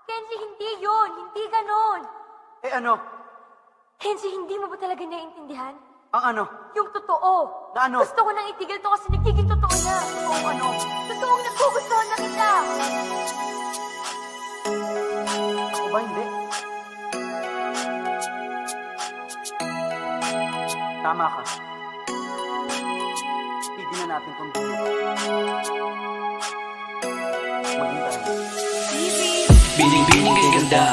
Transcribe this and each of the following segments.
Kenji, hindi yun. Hindi ganon. Eh ano? Kenji, hindi mo ba talaga naiintindihan? Ang ano? Yung totoo. Na ano? Gusto ko nang itigil to kasi nagiging totoo na. Totoong ano? Totoong nagugustuhan na kita. Ako ba hindi? Tama ka. Tignan na natin tong dulo. Maging tayo. Bining-bining kay ganda.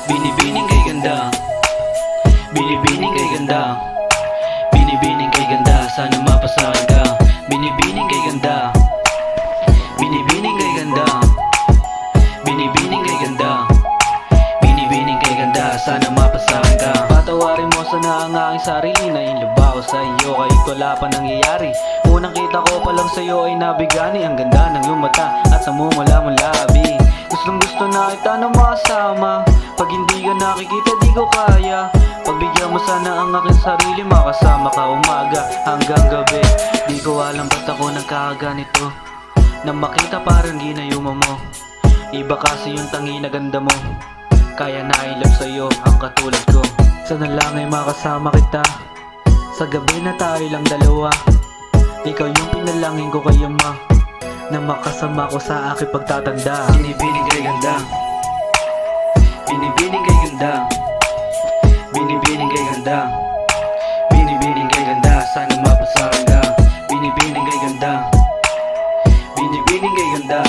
Binibining kay ganda. Binibining kay ganda. Binibining kay ganda. Sana mapasahan ka. Binibining kay ganda. Binibining kay ganda. Binibining kay ganda. Binibining kay ganda. Sana mapasahan ka. Patawarin mo sana ang aking sarili na inlubaw sa iyo kahit wala pa nangyayari. Unang kita ko pa lang sa'yo ay nabigani. Ang ganda ng iyong mata at namumula mong labi. Gustong gusto na kita na makasama. Pag hindi ka nakikita di ko kaya. Pagbigyan mo sana ang aking sarili. Makasama ka umaga hanggang gabi. Di ko alam ba't ako nagkakaganito. Nang makita parang ginayuma mo. Iba kasi yung tangi na ganda mo. Kaya na I love sa'yo ang katulad ko. Sana lang ay makasama kita. Sa gabi na tayo lang dalawa. Ikaw yung pinalangin ko kay Ama na makasama ko sa aking pagtatanda. Binibining kay ganda. Binibining kay ganda. Binibining kay ganda. Binibining kay ganda. Sana mapasahan ka. Binibining kay ganda. Binibining kay ganda.